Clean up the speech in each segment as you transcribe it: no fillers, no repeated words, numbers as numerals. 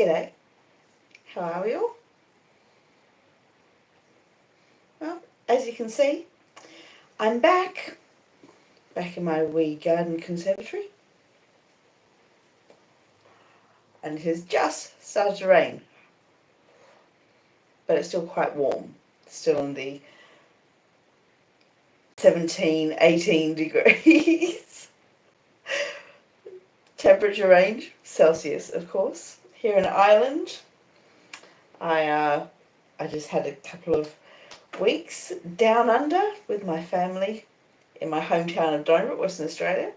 G'day. How are we all? Well, as you can see, I'm back in my wee garden conservatory. And it has just started to rain. But it's still quite warm. Still in the 17, 18 degrees temperature range, Celsius of course. Here in Ireland, I just had a couple of weeks down under with my family in my hometown of Drummle, Western Australia.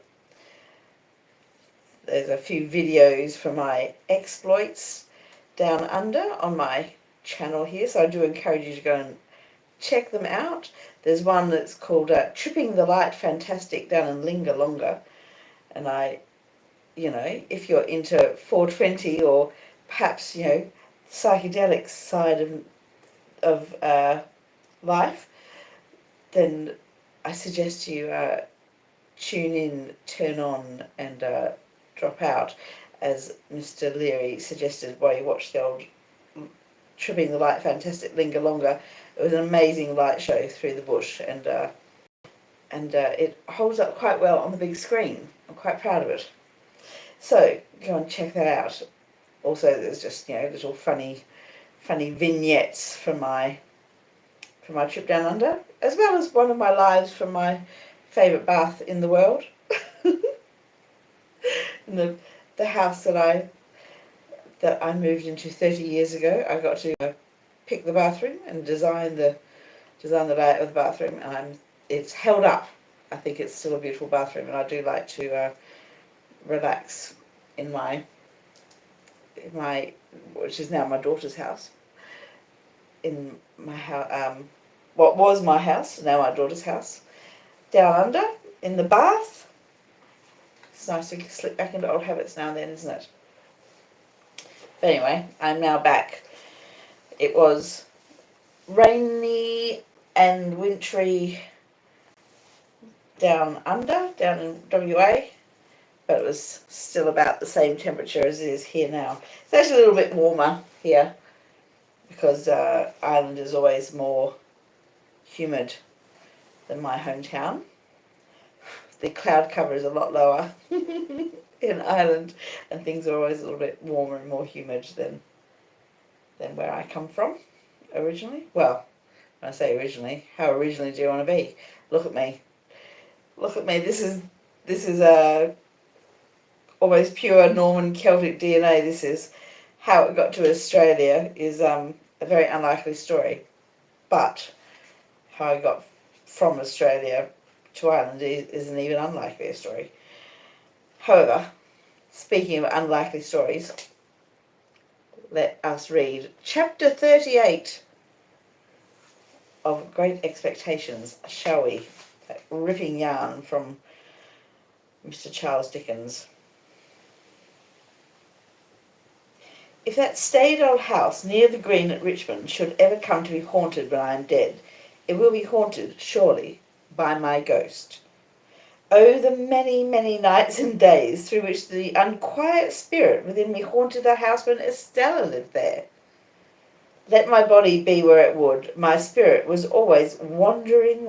There's a few videos from my exploits down under on my channel here, so I do encourage you to go and check them out. There's one that's called Tripping the Light Fantastic down in Lingalonga, and if you're into 420 or perhaps psychedelic side of life, then I suggest you tune in, turn on, and drop out, as Mr. Leary suggested while you watch the old Tripping the Light Fantastic Lingalonga. It was an amazing light show through the bush, and it holds up quite well on the big screen. I'm quite proud of it. So go and check that out. Also, there's just little funny vignettes from my trip down under, as well as one of my lives from my favourite bath in the world. In the house that I moved into 30 years ago, I got to pick the bathroom and design the layout of the bathroom, and it's held up. I think it's still a beautiful bathroom, and I do like to relax in my which is now my daughter's house. In my house, what was my house, now my daughter's house, down under in the bath. It's nice to slip back into old habits now and then, isn't it? But anyway, I'm now back. It was rainy and wintry down in WA, but it was still about the same temperature as it is here now. It's actually a little bit warmer here because Ireland is always more humid than my hometown. The cloud cover is a lot lower in Ireland, and things are always a little bit warmer and more humid than where I come from originally. Well, when I say originally, how originally do you want to be? Look at me. Look at me. This is almost pure Norman Celtic DNA. This is how it got to Australia. Is a very unlikely story, but how I got from Australia to Ireland is an even unlikelier story. However, speaking of unlikely stories, let us read chapter 38 of Great Expectations, shall we? That ripping yarn from Mr. Charles Dickens. If that staid old house near the green at Richmond should ever come to be haunted when I am dead, it will be haunted, surely, by my ghost. Oh, the many, many nights and days through which the unquiet spirit within me haunted the house when Estella lived there. Let my body be where it would, my spirit was always wandering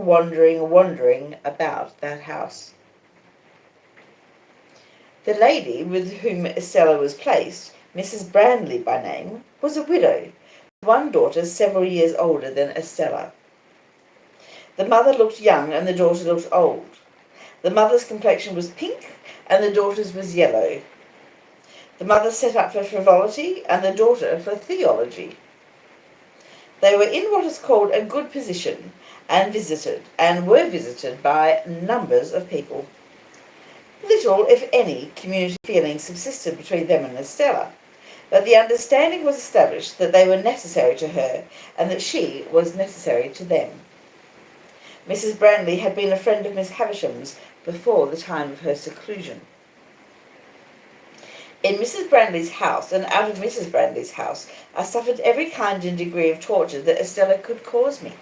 about that house. The lady with whom Estella was placed, Mrs. Brandley by name, was a widow, with one daughter several years older than Estella. The mother looked young and the daughter looked old. The mother's complexion was pink and the daughter's was yellow. The mother set up for frivolity and the daughter for theology. They were in what is called a good position and were visited by numbers of people. Little, if any, community feeling subsisted between them and Estella, but the understanding was established that they were necessary to her and that she was necessary to them. Mrs. Brandley had been a friend of Miss Havisham's before the time of her seclusion. In Mrs. Brandley's house and out of Mrs. Brandley's house, I suffered every kind and degree of torture that Estella could cause me.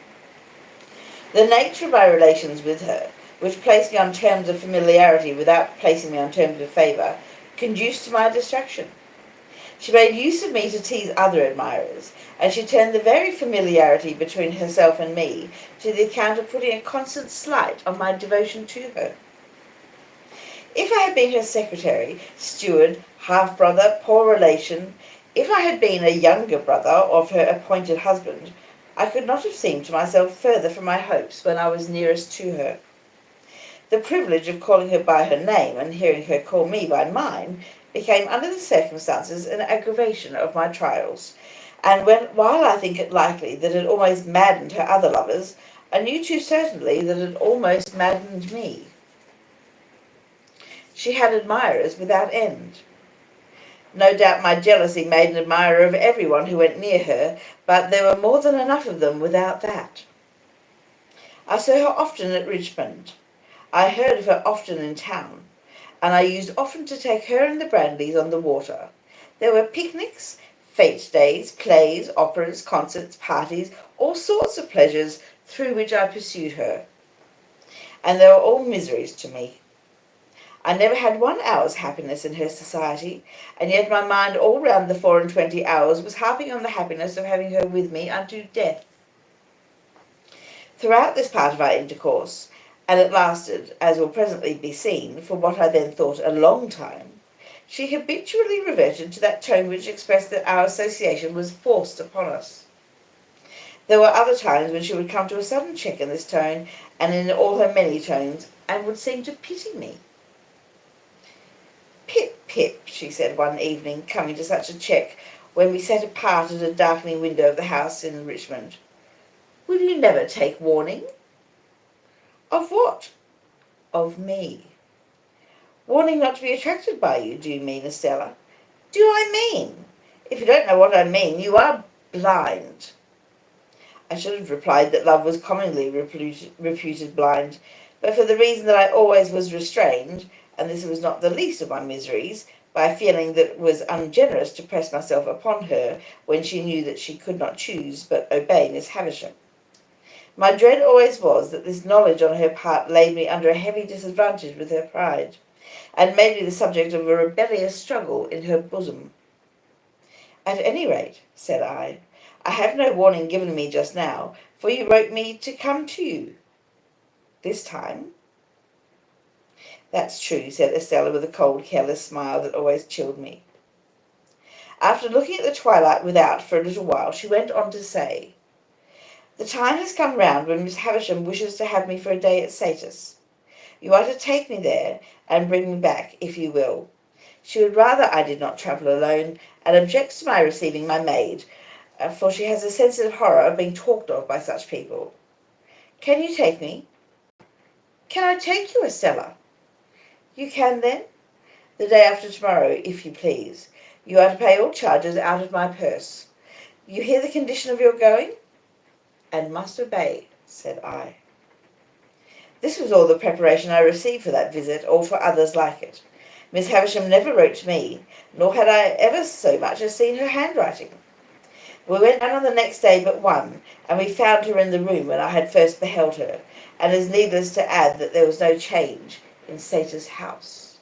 The nature of my relations with her, which placed me on terms of familiarity without placing me on terms of favour, conduced to my distraction. She made use of me to tease other admirers, and she turned the very familiarity between herself and me to the account of putting a constant slight on my devotion to her. If I had been her secretary, steward, half-brother, poor relation, if I had been a younger brother of her appointed husband, I could not have seemed to myself further from my hopes when I was nearest to her. The privilege of calling her by her name and hearing her call me by mine became, under the circumstances, an aggravation of my trials, and while I think it likely that it almost maddened her other lovers, I knew too certainly that it almost maddened me. She had admirers without end. No doubt my jealousy made an admirer of everyone who went near her, but there were more than enough of them without that. I saw her often at Richmond. I heard of her often in town, and I used often to take her and the Brandleys on the water. There were picnics, fete days, plays, operas, concerts, parties, all sorts of pleasures through which I pursued her, and they were all miseries to me. I never had 1 hour's happiness in her society, and yet my mind all round the 24 hours was harping on the happiness of having her with me unto death. Throughout this part of our intercourse, and it lasted, as will presently be seen, for what I then thought a long time, she habitually reverted to that tone which expressed that our association was forced upon us. There were other times when she would come to a sudden check in this tone, and in all her many tones, and would seem to pity me. "Pip, Pip," she said one evening, coming to such a check when we sat apart at a darkening window of the house in Richmond, "will you never take warning?" "Of what?" "Of me." "Warning not to be attracted by you, do you mean, Estella?" "Do I mean? If you don't know what I mean, you are blind." I should have replied that love was commonly reputed blind, but for the reason that I always was restrained, and this was not the least of my miseries, by a feeling that it was ungenerous to press myself upon her when she knew that she could not choose but obey Miss Havisham. My dread always was that this knowledge on her part laid me under a heavy disadvantage with her pride, and made me the subject of a rebellious struggle in her bosom. "At any rate," said I have no warning given me just now, for you wrote me to come to you this time." "That's true," said Estella with a cold, careless smile that always chilled me. After looking at the twilight without for a little while, she went on to say, "The time has come round when Miss Havisham wishes to have me for a day at Satis. You are to take me there, and bring me back, if you will. She would rather I did not travel alone, and objects to my receiving my maid, for she has a sensitive horror of being talked of by such people. Can you take me?" "Can I take you, Estella?" "You can, then?" "The day after tomorrow, if you please. You are to pay all charges out of my purse. You hear the condition of your going?" "And must obey," said I. This was all the preparation I received for that visit, or for others like it. Miss Havisham never wrote to me, nor had I ever so much as seen her handwriting. We went down on the next day but one, and we found her in the room when I had first beheld her, and it is needless to add that there was no change in Satis house.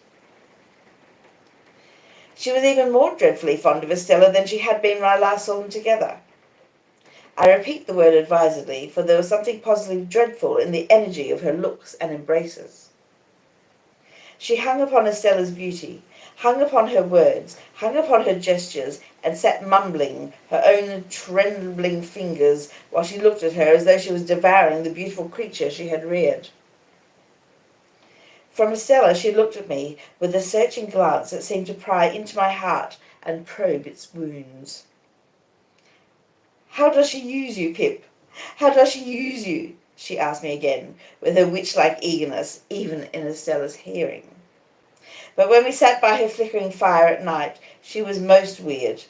She was even more dreadfully fond of Estella than she had been when I last saw them together. I repeat the word advisedly, for there was something positively dreadful in the energy of her looks and embraces. She hung upon Estella's beauty, hung upon her words, hung upon her gestures, and sat mumbling her own trembling fingers while she looked at her as though she was devouring the beautiful creature she had reared. From Estella she looked at me with a searching glance that seemed to pry into my heart and probe its wounds. "How does she use you, Pip? How does she use you?" she asked me again, with her witch-like eagerness, even in Estella's hearing. But when we sat by her flickering fire at night, she was most weird,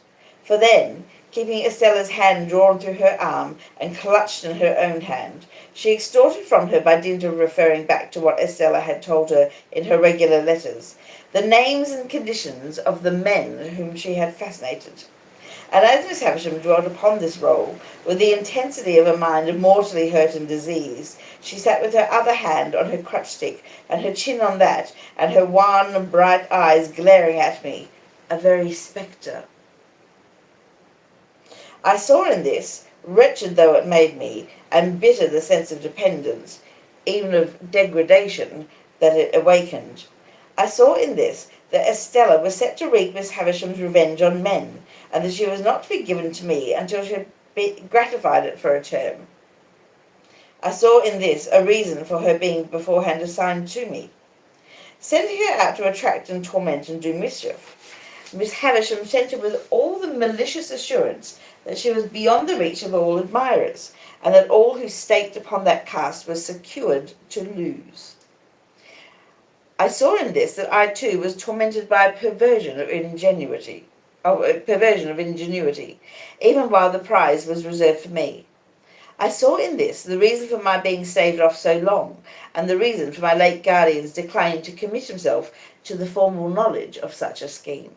for then, keeping Estella's hand drawn through her arm and clutched in her own hand, she extorted from her, by dint of referring back to what Estella had told her in her regular letters, the names and conditions of the men whom she had fascinated. And as Miss Havisham dwelt upon this role, with the intensity of a mind mortally hurt and diseased, she sat with her other hand on her crutch-stick, and her chin on that, and her wan, bright eyes glaring at me, a very spectre. I saw in this, wretched though it made me, and bitter the sense of dependence, even of degradation, that it awakened. I saw in this that Estella was set to wreak Miss Havisham's revenge on men, and that she was not to be given to me until she had gratified it for a term. I saw in this a reason for her being beforehand assigned to me, sending her out to attract and torment and do mischief. Miss Havisham sent her with all the malicious assurance that she was beyond the reach of all admirers, and that all who staked upon that cast were secured to lose. I saw in this that I too was tormented by a perversion of ingenuity, even while the prize was reserved for me. I saw in this the reason for my being staved off so long, and the reason for my late guardian's declining to commit himself to the formal knowledge of such a scheme.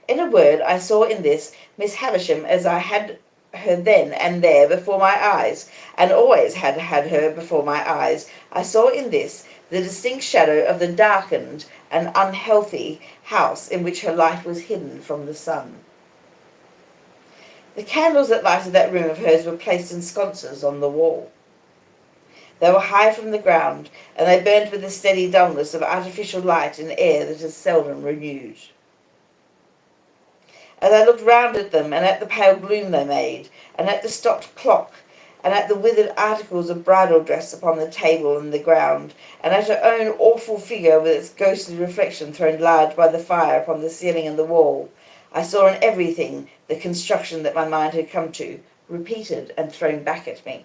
In a word, I saw in this Miss Havisham as I had her then and there before my eyes, and always had her before my eyes. I saw in this the distinct shadow of the darkened and unhealthy house in which her life was hidden from the sun. The candles that lighted that room of hers were placed in sconces on the wall. They were high from the ground, and they burnt with the steady dullness of artificial light in air that is seldom renewed. As I looked round at them, and at the pale gloom they made, and at the stopped clock, and at the withered articles of bridal dress upon the table and the ground, and at her own awful figure with its ghostly reflection thrown large by the fire upon the ceiling and the wall, I saw in everything the construction that my mind had come to, repeated and thrown back at me.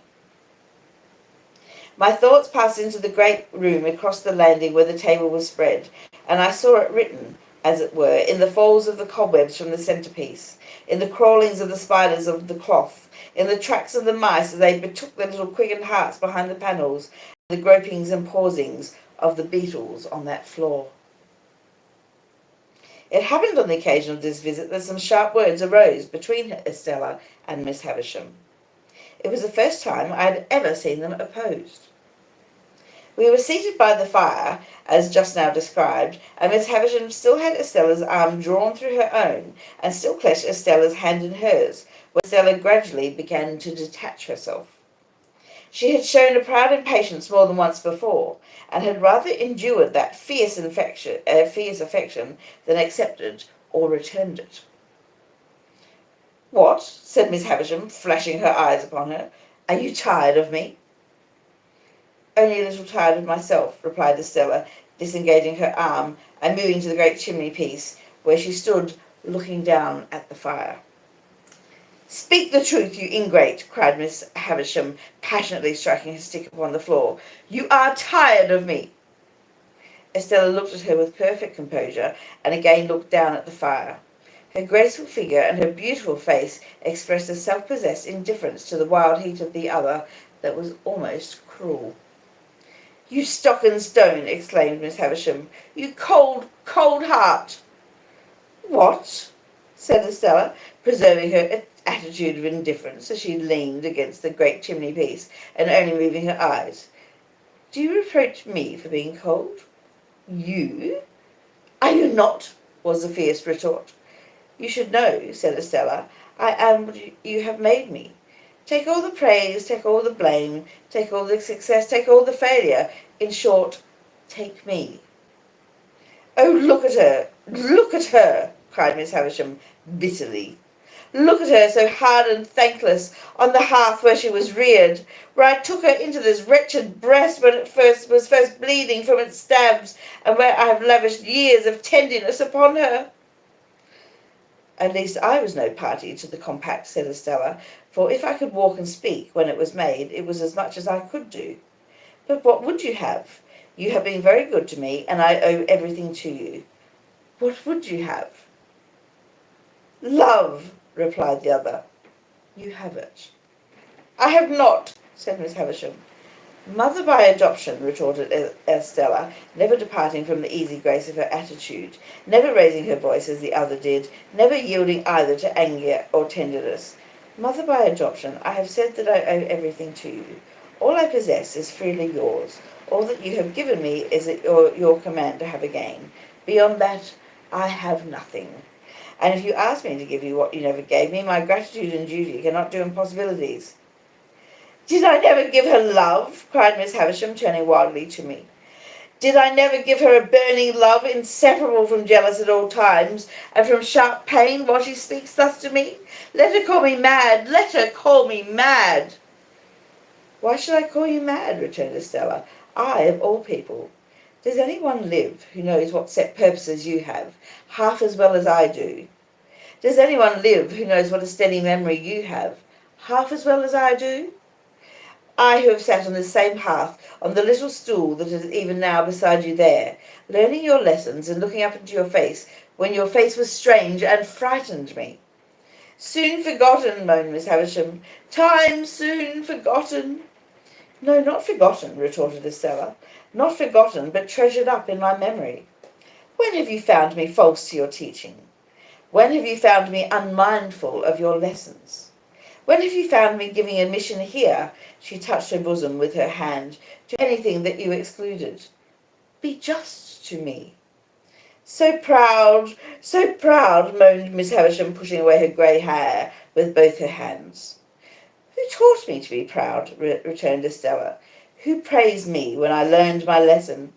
My thoughts passed into the great room across the landing where the table was spread, and I saw it written, as it were, in the folds of the cobwebs from the centrepiece, in the crawlings of the spiders of the cloth, in the tracks of the mice as they betook their little quickened hearts behind the panels, the gropings and pausings of the beetles on that floor. It happened on the occasion of this visit that some sharp words arose between Estella and Miss Havisham. It was the first time I had ever seen them opposed. We were seated by the fire, as just now described, and Miss Havisham still had Estella's arm drawn through her own, and still clutched Estella's hand in hers, when Estella gradually began to detach herself. She had shown a proud impatience more than once before, and had rather endured that fierce affection than accepted or returned it. "What?" said Miss Havisham, flashing her eyes upon her. "Are you tired of me?" "Only a little tired of myself," replied Estella, disengaging her arm and moving to the great chimney-piece, where she stood looking down at the fire. "Speak the truth, you ingrate!" cried Miss Havisham, passionately striking her stick upon the floor. "You are tired of me!" Estella looked at her with perfect composure, and again looked down at the fire. Her graceful figure and her beautiful face expressed a self-possessed indifference to the wild heat of the other that was almost cruel. "You stock and stone!" exclaimed Miss Havisham. "You cold, cold heart!" "What?" said Estella, preserving her attitude of indifference as she leaned against the great chimney-piece and only moving her eyes. "Do you reproach me for being cold?" "You? Are you not?" was the fierce retort. "You should know," said Estella, "I am what you have made me. Take all the praise, take all the blame, take all the success, take all the failure. In short, take me." "Oh, look at her!" cried Miss Havisham bitterly. "Look at her, so hard and thankless, on the hearth where she was reared, where I took her into this wretched breast when it was first bleeding from its stabs, and where I have lavished years of tenderness upon her." "At least I was no party to the compact," said Estella, "for if I could walk and speak when it was made, it was as much as I could do. But what would you have? You have been very good to me, and I owe everything to you. What would you have?" "Love," replied the other. "You have it." "I have not," said Miss Havisham. "Mother by adoption," retorted Estella, never departing from the easy grace of her attitude, never raising her voice as the other did, never yielding either to anger or tenderness. "Mother by adoption, I have said that I owe everything to you. All I possess is freely yours. All that you have given me is at your command to have again. Beyond that, I have nothing. And if you ask me to give you what you never gave me, my gratitude and duty cannot do impossibilities." "Did I never give her love?" cried Miss Havisham, turning wildly to me. "Did I never give her a burning love, inseparable from jealous at all times, and from sharp pain, while she speaks thus to me? Let her call me mad! Let her call me mad!" "Why should I call you mad?" returned Estella. "I, of all people. Does anyone live who knows what set purposes you have, half as well as I do? Does anyone live who knows what a steady memory you have, half as well as I do? I who have sat on this same hearth, on the little stool that is even now beside you there, learning your lessons and looking up into your face when your face was strange and frightened me." "Soon forgotten," moaned Miss Havisham. "Time soon forgotten." "No, not forgotten," retorted Estella. "Not forgotten, but treasured up in my memory. When have you found me false to your teaching? When have you found me unmindful of your lessons? When have you found me giving admission here," she touched her bosom with her hand, "to anything that you excluded? Be just to me." So proud," moaned Miss Havisham, pushing away her grey hair with both her hands. "Who taught me to be proud?" returned Estella. "Who praised me when I learned my lesson?"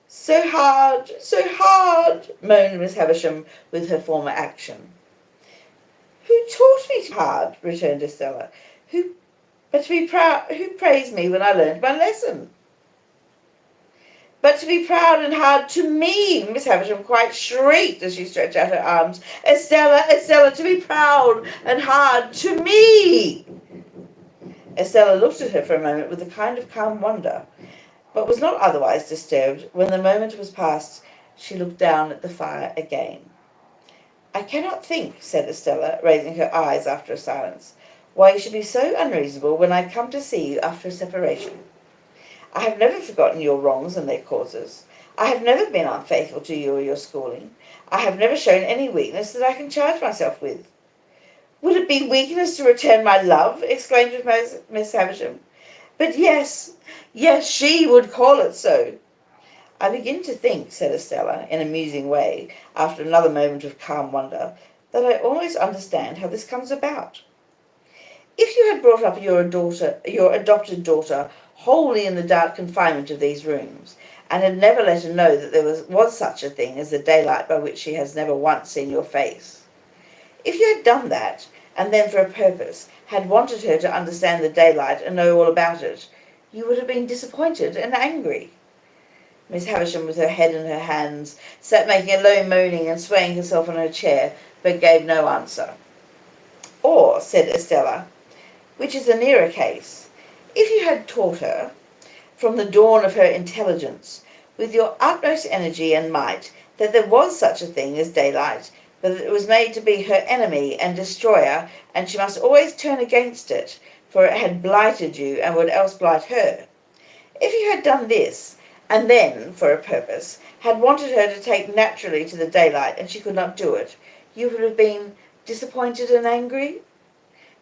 So hard, moaned Miss Havisham with her former action. "Who taught me to be hard?" returned Estella. Who praised me when I learned my lesson?" "But to be proud and hard to me," Miss Havisham quite shrieked as she stretched out her arms. "Estella, Estella, to be proud and hard to me!" Estella looked at her for a moment with a kind of calm wonder, but was not otherwise disturbed. When the moment was past, she looked down at the fire again. "I cannot think," said Estella, raising her eyes after a silence, "why you should be so unreasonable when I come to see you after a separation. I have never forgotten your wrongs and their causes. I have never been unfaithful to you or your schooling. I have never shown any weakness that I can charge myself with." "Would it be weakness to return my love?" exclaimed Miss Havisham. "But yes, she would call it so." "I begin to think," said Estella, in a musing way, after another moment of calm wonder, "that I almost understand how this comes about. If you had brought up your adopted daughter, wholly in the dark confinement of these rooms, and had never let her know that there was such a thing as the daylight by which she has never once seen your face, if you had done that, and then for a purpose had wanted her to understand the daylight and know all about it, you would have been disappointed and angry." Miss Havisham, with her head in her hands, sat making a low moaning and swaying herself on her chair, but gave no answer. "Or," said Estella, "which is a nearer case, if you had taught her, from the dawn of her intelligence, with your utmost energy and might, that there was such a thing as daylight, but that it was made to be her enemy and destroyer, and she must always turn against it, for it had blighted you and would else blight her. If you had done this, and then, for a purpose, had wanted her to take naturally to the daylight, and she could not do it, you would have been disappointed and angry?"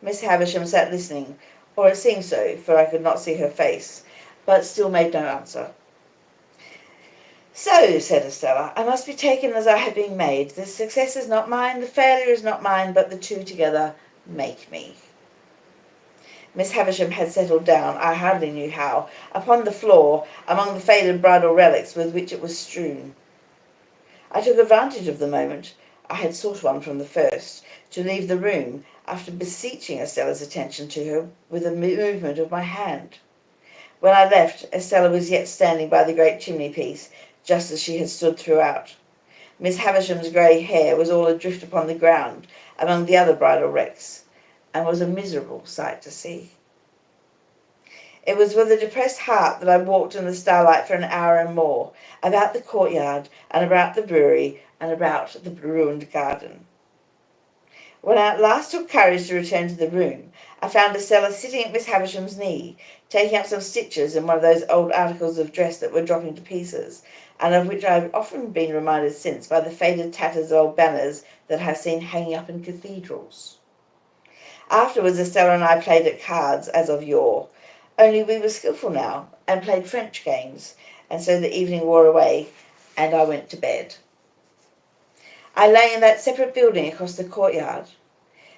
Miss Havisham sat listening, or it seemed so, for I could not see her face, but still made no answer. "So," said Estella, "I must be taken as I have been made. The success is not mine, the failure is not mine, but the two together make me." Miss Havisham had settled down, I hardly knew how, upon the floor, among the faded bridal relics with which it was strewn. I took advantage of the moment, I had sought one from the first, to leave the room, after beseeching Estella's attention to her with a movement of my hand. When I left, Estella was yet standing by the great chimney-piece, just as she had stood throughout. Miss Havisham's grey hair was all adrift upon the ground, among the other bridal wrecks, and was a miserable sight to see. It was with a depressed heart that I walked in the starlight for an hour and more, about the courtyard, and about the brewery, and about the ruined garden. When I at last took courage to return to the room, I found Estella sitting at Miss Havisham's knee, taking up some stitches in one of those old articles of dress that were dropping to pieces, and of which I have often been reminded since by the faded tatters of old banners that I have seen hanging up in cathedrals. Afterwards Estella and I played at cards as of yore, only we were skilful now, and played French games, and so the evening wore away, and I went to bed. I lay in that separate building across the courtyard.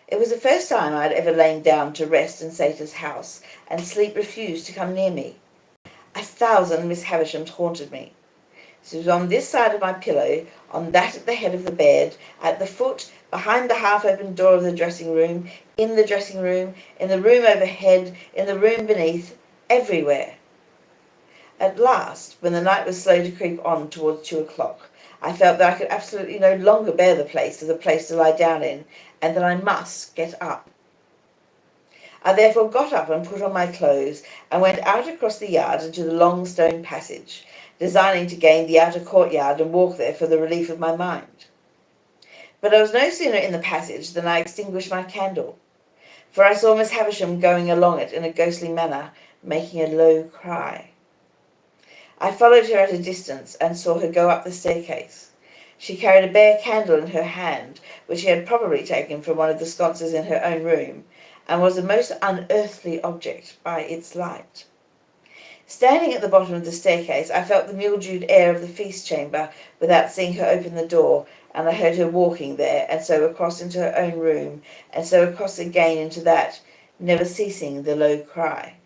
It was the first time I had ever lain down to rest in Satan's house, and sleep refused to come near me. 1,000 Miss Havishams haunted me. She was on this side of my pillow, on that at the head of the bed, at the foot, behind the half-open door of the dressing room, in the room overhead, in the room beneath, everywhere. At last, when the night was slow to creep on towards 2 o'clock, I felt that I could absolutely no longer bear the place as a place to lie down in, and that I must get up. I therefore got up and put on my clothes, and went out across the yard into the long stone passage, designing to gain the outer courtyard and walk there for the relief of my mind. But I was no sooner in the passage than I extinguished my candle, for I saw Miss Havisham going along it in a ghostly manner, making a low cry. I followed her at a distance, and saw her go up the staircase. She carried a bare candle in her hand, which she had probably taken from one of the sconces in her own room, and was a most unearthly object by its light. Standing at the bottom of the staircase, I felt the mildewed air of the feast chamber without seeing her open the door, and I heard her walking there, and so across into her own room, and so across again into that, never ceasing the low cry.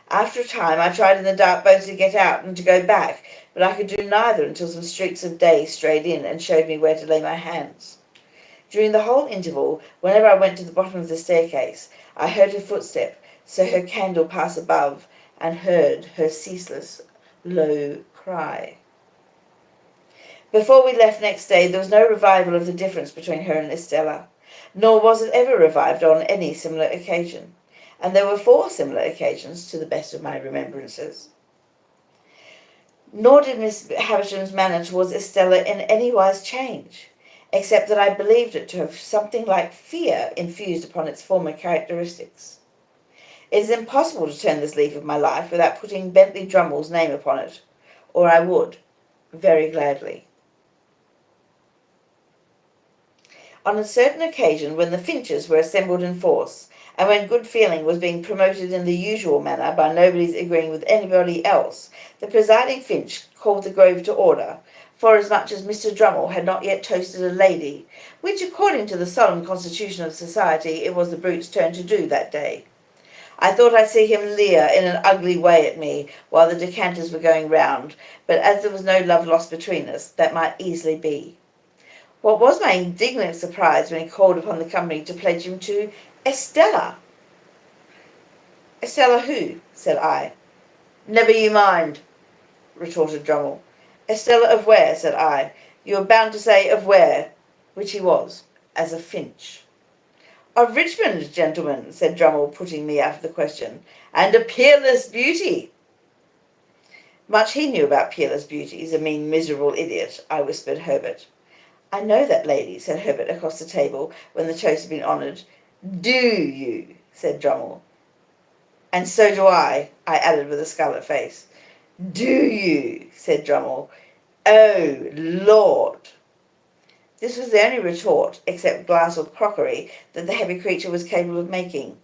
After a time I tried in the dark both to get out and to go back, but I could do neither until some streaks of day strayed in and showed me where to lay my hands. During the whole interval, whenever I went to the bottom of the staircase, I heard her footstep, saw her candle pass above, and heard her ceaseless low cry. Before we left next day, there was no revival of the difference between her and Estella, nor was it ever revived on any similar occasion. And there were 4 similar occasions, to the best of my remembrances. Nor did Miss Havisham's manner towards Estella in any wise change, except that I believed it to have something like fear infused upon its former characteristics. It is impossible to turn this leaf of my life without putting Bentley Drummle's name upon it, or I would, very gladly. On a certain occasion, when the Finches were assembled in force, and when good feeling was being promoted in the usual manner by nobody's agreeing with anybody else, the presiding Finch called the Grove to order, forasmuch as Mr. Drummle had not yet toasted a lady, which, according to the solemn constitution of society, it was the brute's turn to do that day. I thought I'd see him leer in an ugly way at me while the decanters were going round, but as there was no love lost between us, that might easily be. What was my indignant surprise when he called upon the company to pledge him to Estella. Estella who? Said I. Never you mind, retorted Drummle. Estella of where? Said I. You are bound to say of where, which he was, as a Finch. Of Richmond, gentlemen, said Drummle, putting me out of the question, and a peerless beauty. Much he knew about peerless beauties, a mean miserable idiot, I whispered Herbert. I know that lady, said Herbert across the table, when the toast had been honoured. Do you? Said Drummle. And so do I added with a scarlet face. Do you? Said Drummle. Oh, Lord! This was the only retort, except glass or crockery, that the heavy creature was capable of making.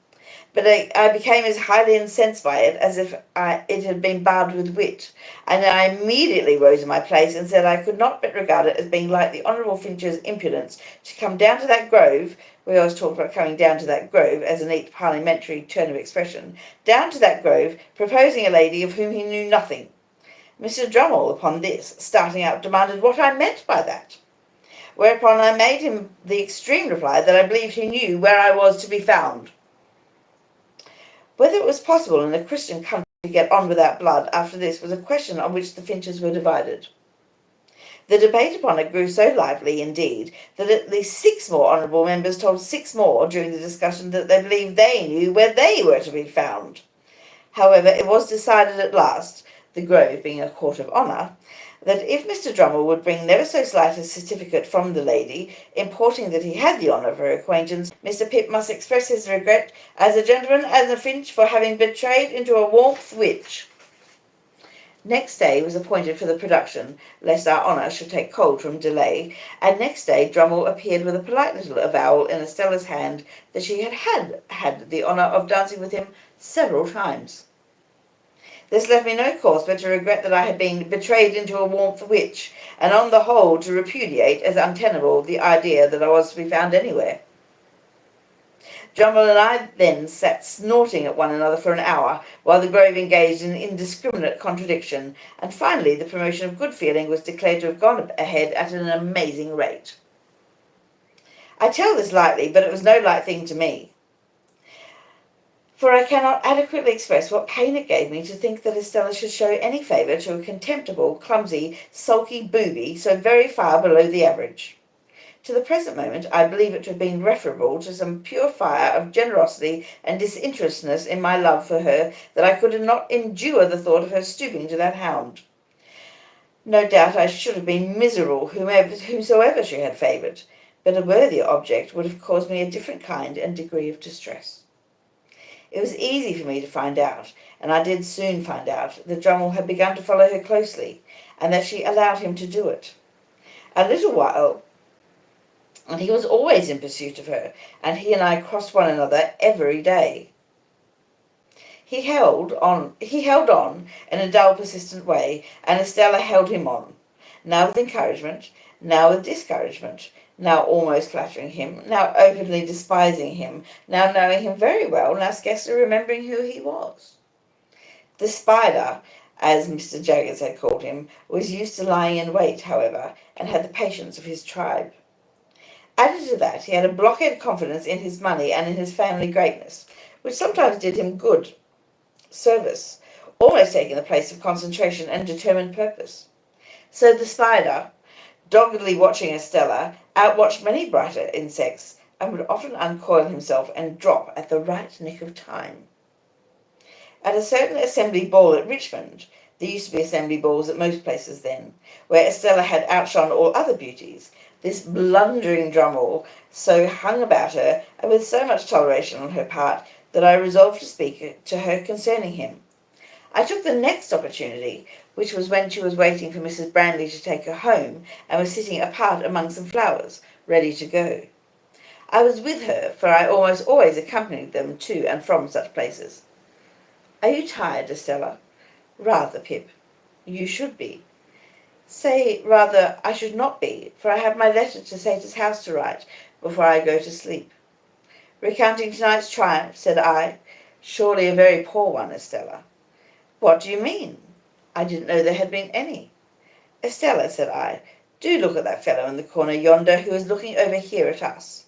But I became as highly incensed by it as if it had been barbed with wit, and I immediately rose in my place and said I could not but regard it as being like the Honourable Finch's impudence to come down to that grove. We always talked about coming down to that grove as a neat parliamentary turn of expression, down to that grove, proposing a lady of whom he knew nothing. Mr. Drummle, upon this, starting up, demanded what I meant by that, whereupon I made him the extreme reply that I believed he knew where I was to be found. Whether it was possible in a Christian country to get on without blood after this was a question on which the Finches were divided. The debate upon it grew so lively, indeed, that at least 6 more honourable members told 6 more during the discussion that they believed they knew where they were to be found. However, it was decided at last, the Grove being a court of honour, that if Mr. Drummle would bring never so slight a certificate from the lady, importing that he had the honour of her acquaintance, Mr. Pip must express his regret as a gentleman and a Finch for having betrayed into a warmth which. Next day was appointed for the production, lest our honour should take cold from delay, and next day Drummle appeared with a polite little avowal in Estella's hand that she had the honour of dancing with him several times. This left me no course but to regret that I had been betrayed into a warmth which, and on the whole to repudiate as untenable the idea that I was to be found anywhere. Drummle and I then sat snorting at one another for an hour, while the grove engaged in indiscriminate contradiction, and finally the promotion of good feeling was declared to have gone ahead at an amazing rate. I tell this lightly, but it was no light thing to me, for I cannot adequately express what pain it gave me to think that Estella should show any favour to a contemptible, clumsy, sulky booby so very far below the average. To the present moment, I believe it to have been referable to some pure fire of generosity and disinterestedness in my love for her that I could not endure the thought of her stooping to that hound. No doubt I should have been miserable whomsoever she had favoured, but a worthier object would have caused me a different kind and degree of distress. It was easy for me to find out, and I did soon find out, that Drummle had begun to follow her closely, and that she allowed him to do it. A little while, and he was always in pursuit of her, and he and I crossed one another every day. He held on in a dull, persistent way, and Estella held him on, now with encouragement, now with discouragement, now almost flattering him, now openly despising him, now knowing him very well, now scarcely remembering who he was. The spider, as Mr. Jaggers had called him, was used to lying in wait, however, and had the patience of his tribe. Added to that, he had a blockhead confidence in his money and in his family greatness, which sometimes did him good service, almost taking the place of concentration and determined purpose. So the spider, doggedly watching Estella, outwatched many brighter insects, and would often uncoil himself and drop at the right nick of time. At a certain assembly ball at Richmond, there used to be assembly balls at most places then, where Estella had outshone all other beauties, this blundering Drummle so hung about her, and with so much toleration on her part, that I resolved to speak to her concerning him. I took the next opportunity, which was when she was waiting for Mrs. Brandley to take her home, and was sitting apart among some flowers, ready to go. I was with her, for I almost always accompanied them to and from such places. "Are you tired, Estella?" "Rather, Pip." "You should be." "Say, rather, I should not be, for I have my letter to Satan's house to write before I go to sleep." "Recounting tonight's triumph," said I. "Surely a very poor one, Estella." "What do you mean?" "I didn't know there had been any." "Estella," said I, "do look at that fellow in the corner yonder, who is looking over here at us."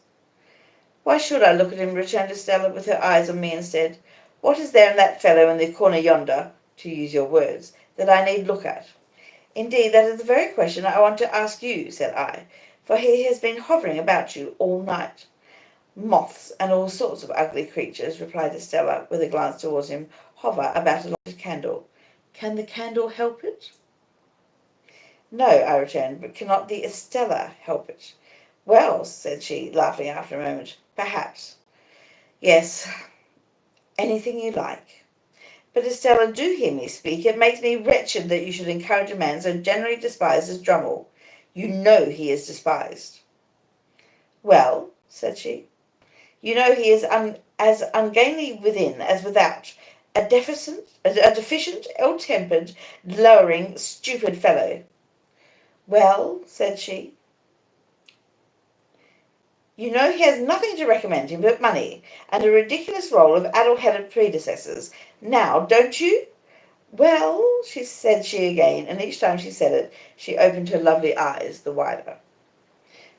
"Why should I look at him?" returned Estella, with her eyes on me instead. "What is there in that fellow in the corner yonder, to use your words, that I need look at?" "Indeed, that is the very question I want to ask you," said I, "for he has been hovering about you all night." "Moths and all sorts of ugly creatures," replied Estella, with a glance towards him, "hover about a lighted candle. Can the candle help it?" "No," I returned, "but cannot the Estella help it?" "Well," said she, laughing after a moment, "perhaps. Yes, anything you like. But, Estella, do hear me speak. It makes me wretched that you should encourage a man so generally despised as Drummle. You know he is despised." "Well," said she, "you know he is as ungainly within as without, a deficient, ill-tempered, lowering, stupid fellow." "Well," said she, "you know he has nothing to recommend him but money, and a ridiculous roll of addle-headed predecessors. Now, don't you?" "Well," said she again, and each time she said it, she opened her lovely eyes the wider.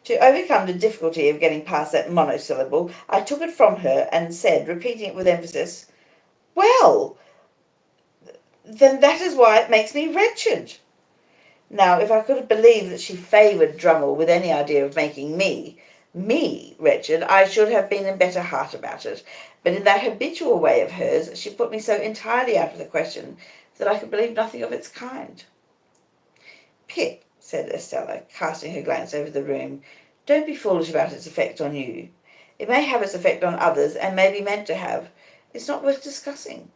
To overcome the difficulty of getting past that monosyllable, I took it from her and said, repeating it with emphasis, "Well, then that is why it makes me wretched." Now, if I could have believed that she favoured Drummle with any idea of making me wretched, I should have been in better heart about it. But in that habitual way of hers, she put me so entirely out of the question that I could believe nothing of its kind. "Pip," said Estella, casting her glance over the room, "don't be foolish about its effect on you. It may have its effect on others, and may be meant to have. It's not worth discussing."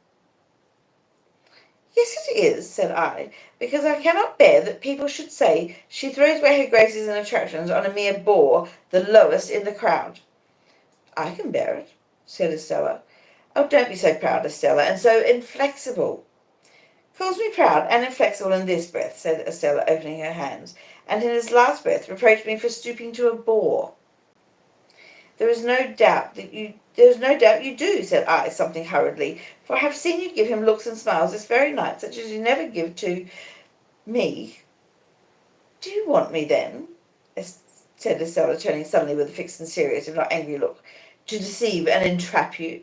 "Yes, it is," said I, "because I cannot bear that people should say she throws away her graces and attractions on a mere bore, the lowest in the crowd." "I can bear it," said Estella. "Oh, don't be so proud, Estella, and so inflexible." calls me proud and inflexible in this breath, said Estella, opening her hands, and in his last breath reproached me for stooping to a bore. There is no doubt you do, said I, something hurriedly, for I have seen you give him looks and smiles this very night, such as you never give to me. Do you want me, then, said Estella, turning suddenly with a fixed and serious, if not angry look, to deceive and entrap you?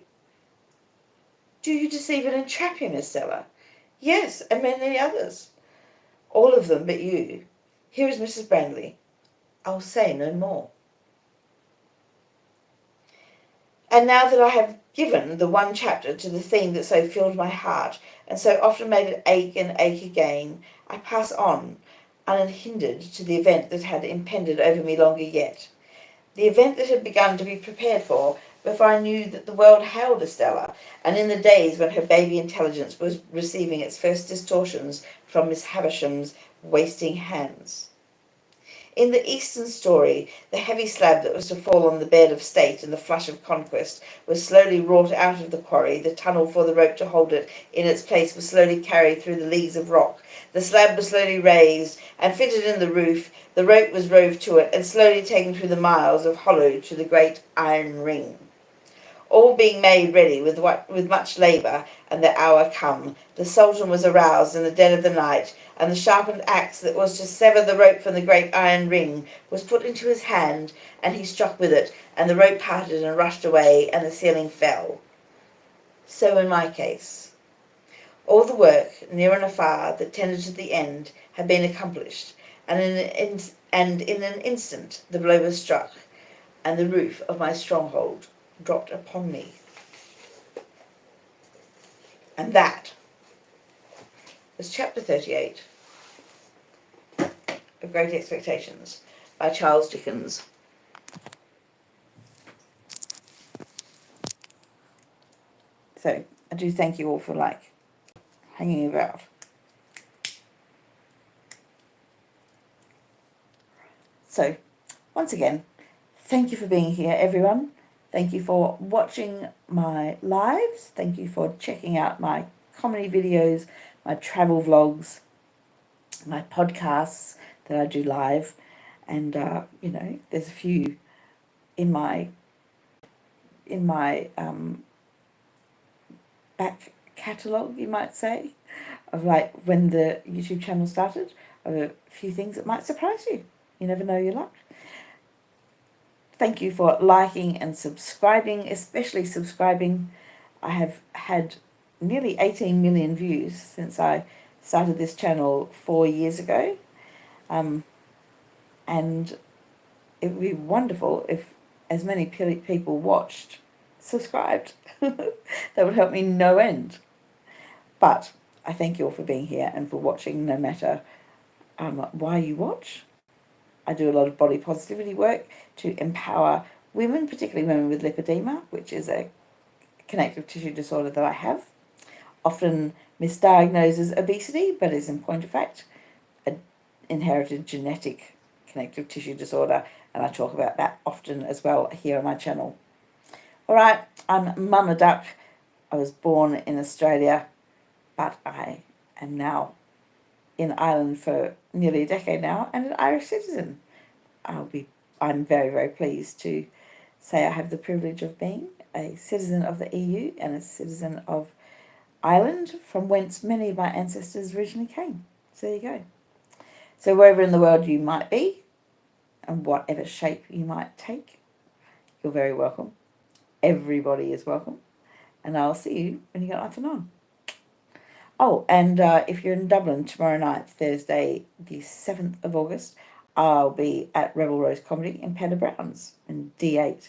Do you deceive and entrap him, Estella? Yes, and many others. All of them but you. Here is Mrs. Bentley. I'll say no more. And now that I have given the one chapter to the theme that so filled my heart, and so often made it ache and ache again, I pass on, unhindered, to the event that had impended over me longer yet. The event that had begun to be prepared for before I knew that the world held Estella, and in the days when her baby intelligence was receiving its first distortions from Miss Havisham's wasting hands. In the Eastern story, the heavy slab that was to fall on the bed of state in the flush of conquest was slowly wrought out of the quarry. The tunnel for the rope to hold it in its place was slowly carried through the leagues of rock. The slab was slowly raised and fitted in the roof. The rope was rove to it and slowly taken through the miles of hollow to the great iron ring. All being made ready with much labour, and the hour come, the Sultan was aroused in the dead of the night, and the sharpened axe that was to sever the rope from the great iron ring was put into his hand, and he struck with it, and the rope parted and rushed away, and the ceiling fell. So in my case. All the work, near and afar, that tended to the end, had been accomplished, and in an instant the blow was struck, and the roof of my stronghold dropped upon me. And that was chapter 38 of Great Expectations by Charles Dickens. So I do thank you all for hanging about. So once again, thank you for being here, everyone. Thank you for watching my lives. Thank you for checking out my comedy videos, my travel vlogs, my podcasts that I do live. And, there's a few in my back catalogue, you might say, of when the YouTube channel started, of a few things that might surprise you. You never know your luck. Thank you for liking and subscribing, especially subscribing. I have had nearly 18 million views since I started this channel 4 years ago. And it would be wonderful if as many people watched, subscribed. That would help me no end. But I thank you all for being here and for watching, no matter why you watch. I do a lot of body positivity work to empower women, particularly women with lipedema, which is a connective tissue disorder that I have. Often misdiagnosed as obesity, but is in point of fact an inherited genetic connective tissue disorder, and I talk about that often as well here on my channel. All right, I'm Mama Duck. I was born in Australia, but I am now in Ireland for nearly a decade now, and an Irish citizen. I'm very, very pleased to say I have the privilege of being a citizen of the EU and a citizen of Ireland, from whence many of my ancestors originally came. So there you go. So wherever in the world you might be, and whatever shape you might take, you're very welcome. Everybody is welcome. And I'll see you when you got nothing on. Oh, and if you're in Dublin tomorrow night, Thursday, the 7th of August, I'll be at Rebel Rose Comedy in Petter Brown's in D8.